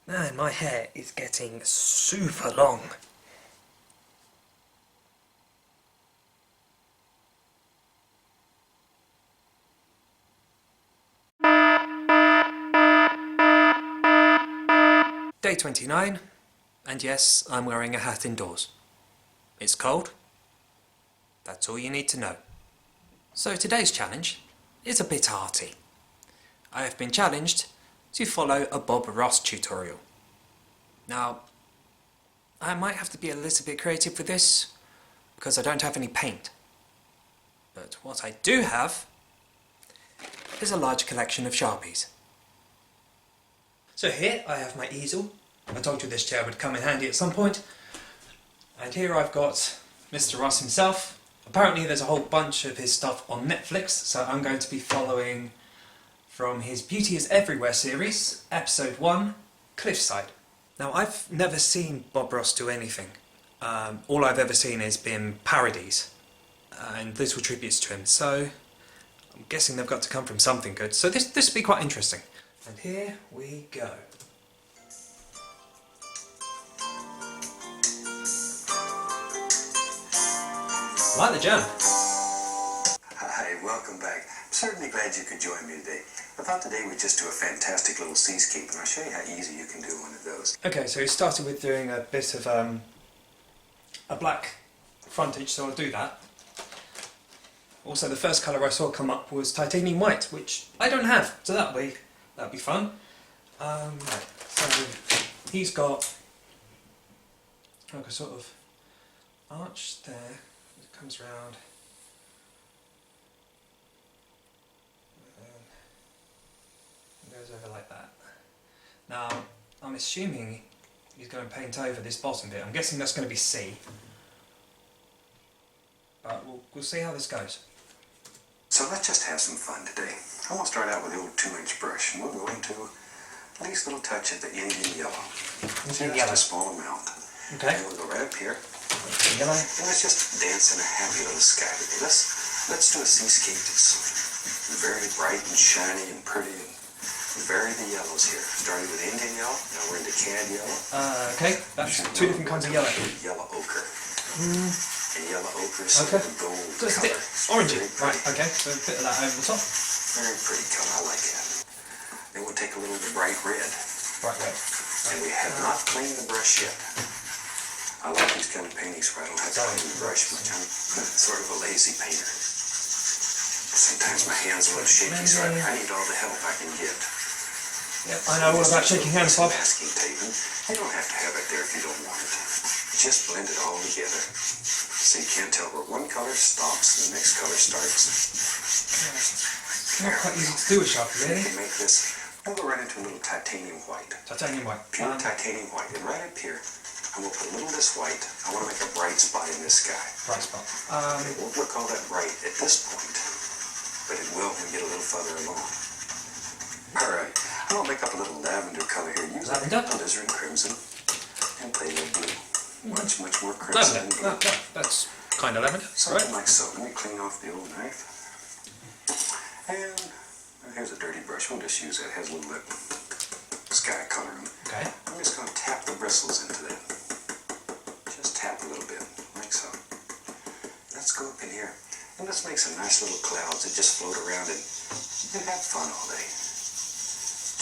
Man, my hair is getting super long. Day 29, and yes, I'm wearing a hat indoors. It's cold. That's all you need to know. So today's challenge is a bit arty. I have been challenged to follow a Bob Ross tutorial. Now, I might have to be a little bit creative with this, because I don't have any paint. But what I do have is a large collection of Sharpies. So here I have my easel. I told you this chair would come in handy at some point. And here I've got Mr. Ross himself. Apparently there's a whole bunch of his stuff on Netflix, so I'm going to be following from his Beauty is Everywhere series, episode 1, Cliffside. Now I've never seen Bob Ross do anything. All I've ever seen has been parodies and little tributes to him, so I'm guessing they've got to come from something good. So this will be quite interesting. And here we go. Like the jam. Hi, welcome back. I'm certainly glad you could join me today. I thought today we'd just do a fantastic little seascape, and I'll show you how easy you can do one of those. Okay, so he started with doing a bit of a black frontage, so I'll do that. Also, the first colour I saw come up was titanium white, which I don't have, so that'll be fun. Right, so he's got like a sort of arch there. It comes round. And goes over like that. Now, I'm assuming he's going to paint over this bottom bit. I'm guessing that's going to be C. But we'll see how this goes. So let's just have some fun today. I'm going to start out with the old 2-inch brush, and we'll go into these little touch of the Indian yellow. Indian Just yellow. a small amount. Okay. And we'll go right up here. Yellow. And let's just dance in a happy little sky today. Let's do a seascape that's very bright and shiny and pretty, and vary the yellows here. Starting with Indian yellow, now we're into cad yellow. Okay, that's two different kinds of yellow. Yellow ochre. And yellow ochre is Okay. sort of gold So it's a bit color. orangey. Very Right, pretty. okay, so a bit of that over the top. Very pretty color, I like it. Then we'll take a little of the bright red. Right, red. And we have not cleaned the brush yet. I like these kind of paintings where I don't have to clean the brush much. I'm sort of a lazy painter. Sometimes my hands are a little shaky, so I need all the help I can get. Yep, I know all about shaking hands, Bob. Masking tape, and you don't have to have it there if you don't want it. Just blend it all together. So you can't tell where one color stops and the next color starts. Not quite easy to do with Sharpie, You really. can make this, we'll go right into a little titanium white. Titanium white. Pure titanium white. And right up here, I'm going to put a little of this white. I want to make a bright spot in this sky. Bright spot. It won't look all that bright at this point, but it will when we get a little further along. Alright, I'm going to make up a little lavender color here. Use Lavender? alizarin crimson and play a little blue. Much more crimson Lavender. and blue. That's kind of lavender. Something like so. Let me clean off the old knife. And here's a dirty brush. We'll just use that. It has a little bit sky color in it. Okay. I'm just going to tap the bristles into that. Just tap a little bit, like so. Let's go up in here. And let's make some nice little clouds that just float around and have fun all day.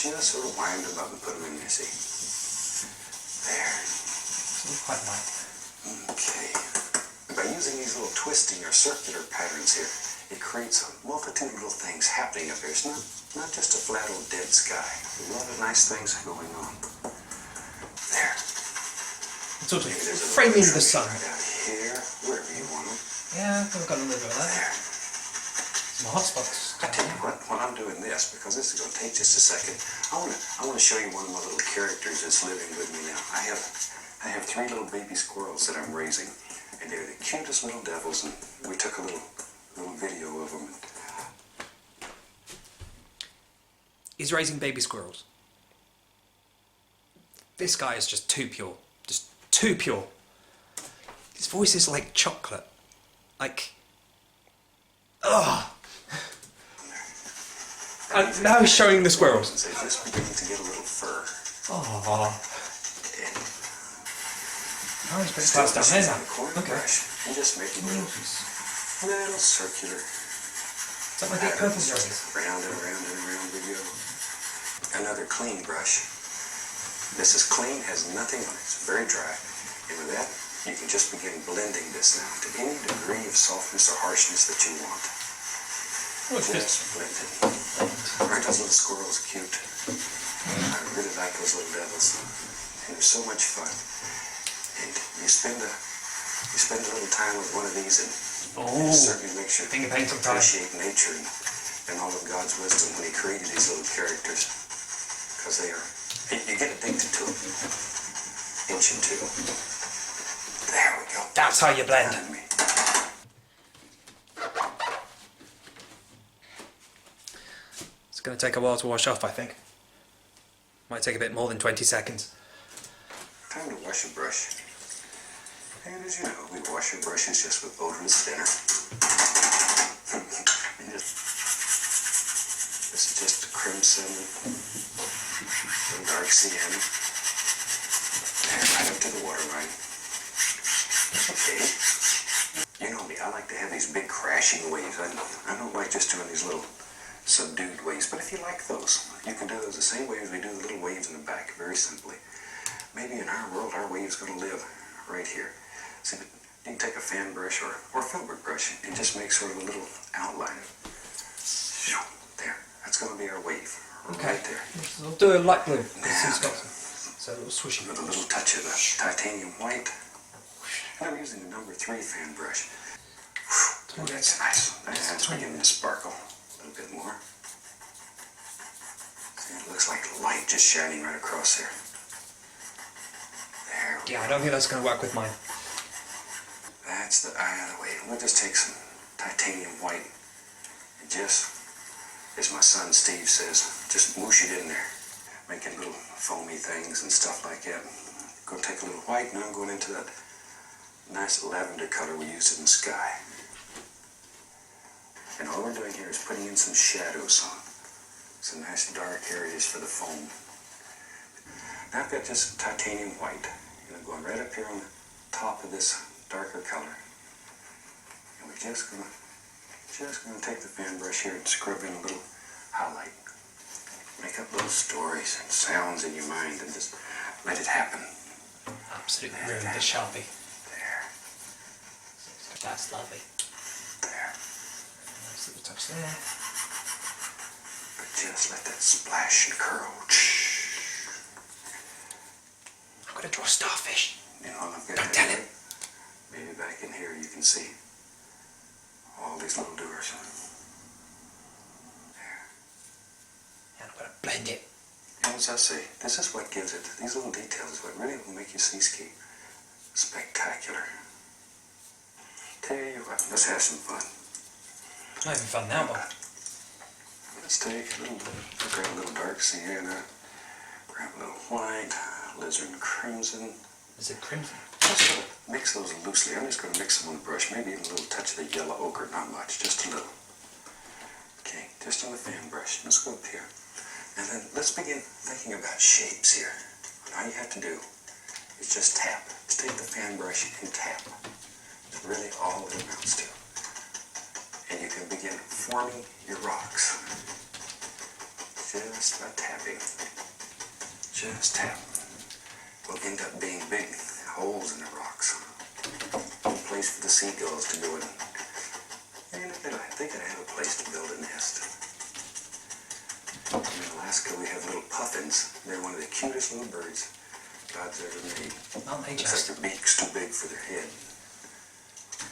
Just sort of wind them up and put them in there, see? There. It's quite white. Okay. By using these little twisting or circular patterns here, it creates a multitude of little things happening up here. It's not just a flat old dead sky. There's a lot of nice things going on. There. It's sort of Maybe there's a little framing tree the sun. right out here, wherever you want them. Yeah, I've got a little bit of that. There. Some hot spots. I tell you what, while I'm doing this, because this is going to take just a second, I want to show you one of my little characters that's living with me now. I have 3 little baby squirrels that I'm raising, and they're the cutest little devils, and we took a little video of them. He's raising baby squirrels. This guy is just too pure. Just too pure. His voice is like chocolate. Like... Ugh! And now he's showing the squirrels. Since they're just beginning to get a little fur. Oh. And Oh, it's pretty still close down just there using now. the corner Okay. brush and just make a little circular Is that my deep purple patterns. rose? Round and around and around we go. Another clean brush. This is clean, has nothing on it. It's very dry. And with that, you can just begin blending this now to any degree of softness or harshness that you want. Oh, it's good. Just blend it. Aren't those little squirrels cute? I really like those little devils. And they're so much fun. And you spend a little time with one of these and Oh, it certainly makes you finger painting time. appreciate nature and all of God's wisdom when he created these little characters. Because you get addicted to them. Inch and two. There we go. That's how you blend. Pardon me. It's going to take a while to wash off, I think. Might take a bit more than 20 seconds. Time to wash a brush. And as you know, we wash our brushes just with odorless thinner. And this is just a crimson, little dark sienna. There, right up to the waterline. Okay. You know me, I like to have these big crashing waves. I don't like just doing these little subdued waves, but if you like those, you can do those the same way as we do the little waves in the back, very simply. Maybe in our world, our wave's going to live right here. See, you can take a fan brush or filbert brush and just make sort of a little outline. There, that's going to be our wave, right there. I'll do a light blue. Now, So a little swishy. with a little touch of the titanium white. And I'm using the number 3 fan brush. Oh, that's nice. That's beginning to sparkle a little bit more. See, it looks like light just shining right across there. There we Yeah, go. I don't think that's going to work with mine. That's the eye of the wave. We'll just take some titanium white and just, as my son Steve says, just moosh it in there, making little foamy things and stuff like that. Go take a little white, now I'm going into that nice lavender color we used in the sky. And all we're doing here is putting in some shadows, some nice dark areas for the foam. Now I've got just titanium white, and I'm going right up here on the top of this darker color. And we're just gonna take the fan brush here and scrub in a little highlight. Make up little stories and sounds in your mind and just let it happen. Absolutely ruined the Sharpie. There, That's lovely. there. Nice little touch there. But just let that splash and curl. I'm going to draw a starfish. You know, I've got Don't tell him. Maybe back in here you can see all these little doers. There. And I'm going to blend it. And as I say, this is what gives it, these little details is what really will make your seascape spectacular. Tell you what, let's have some fun. I'm having fun now, Bob. Let's take a little, grab a little dark sienna, grab a little white, alizarin crimson. Is it crimson? Just sort of mix those loosely. I'm just going to mix them on the brush, maybe even a little touch of the yellow ochre, not much, just a little. Okay, just on the fan brush. Let's go up here. And then let's begin thinking about shapes here. All you have to do is just tap. Just take the fan brush and tap. It's really all it amounts to. And you can begin forming your rocks. Just by tapping. Just tap. Will end up being big holes in the rocks. A place for the seagulls to go in. And they gotta have a place to build a nest. In Alaska, we have little puffins. They're one of the cutest little birds God's ever made. Aren't they Looks like just? their beak's too big for their head.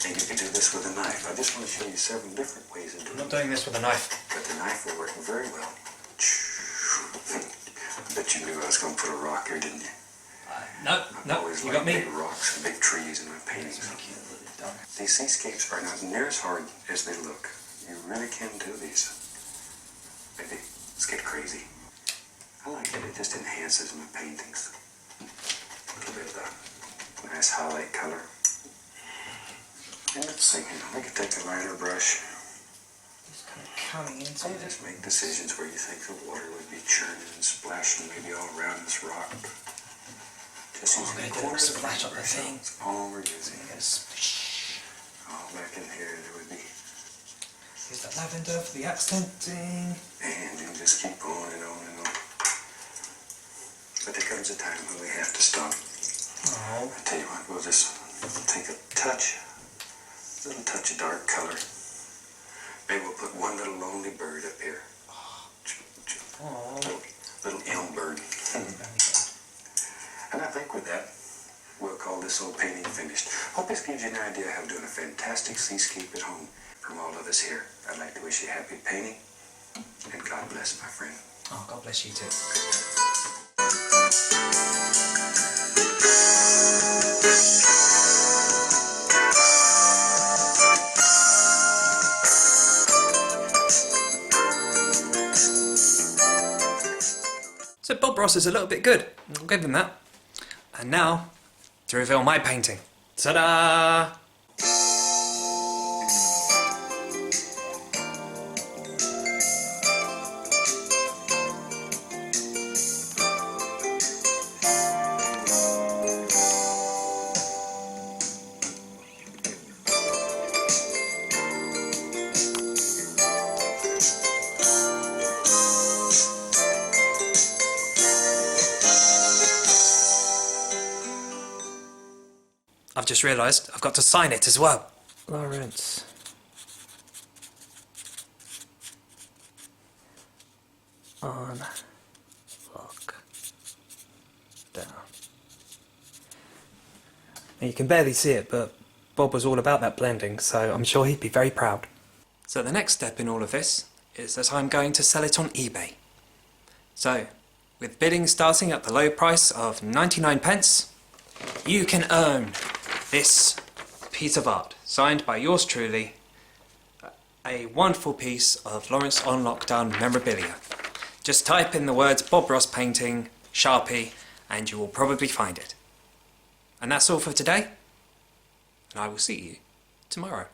And you can do this with a knife. I just want to show you several different ways of I'm doing not it. doing this with a knife. But the knife will work very well. I bet you knew I was going to put a rock here, didn't you? No, I've always you liked got me. big rocks and big trees in my paintings. Let's make it a little bit darker. These seascapes are not near as hard as they look. You really can do these. Maybe let's get crazy. I like it. It just enhances my paintings. A little bit of the nice highlight color. And let's see, we can take a lighter brush. Just kind of coming into So just make decisions where you think the water would be churning and splashing maybe all around this rock. Just Oh, using I'm a gonna do a quarter of the splash up the brush. thing. That's all we're using. Here's All back in here there would be. the lavender for the accenting. And you just keep going and on and on. But there comes a time when we have to stop. Oh. I tell you what, we'll just take a little touch of dark color. Maybe we'll put one little lonely bird up here. Oh. Little elm bird. And I think with that, we'll call this old painting finished. Hope this gives you an idea how doing a fantastic seascape at home. From all of us here, I'd like to wish you happy painting, and God bless, my friend. Oh, God bless you too. So Bob Ross is a little bit good. I'll give him that. And now, to reveal my painting. Ta-da! I've just realised I've got to sign it as well. Lawrence. On lock down. Now you can barely see it, but Bob was all about that blending, so I'm sure he'd be very proud. So the next step in all of this is that I'm going to sell it on eBay. So, with bidding starting at the low price of 99 pence, you can earn this piece of art, signed by yours truly, a wonderful piece of Lawrence on Lockdown memorabilia. Just type in the words Bob Ross painting, Sharpie, and you will probably find it. And that's all for today, and I will see you tomorrow.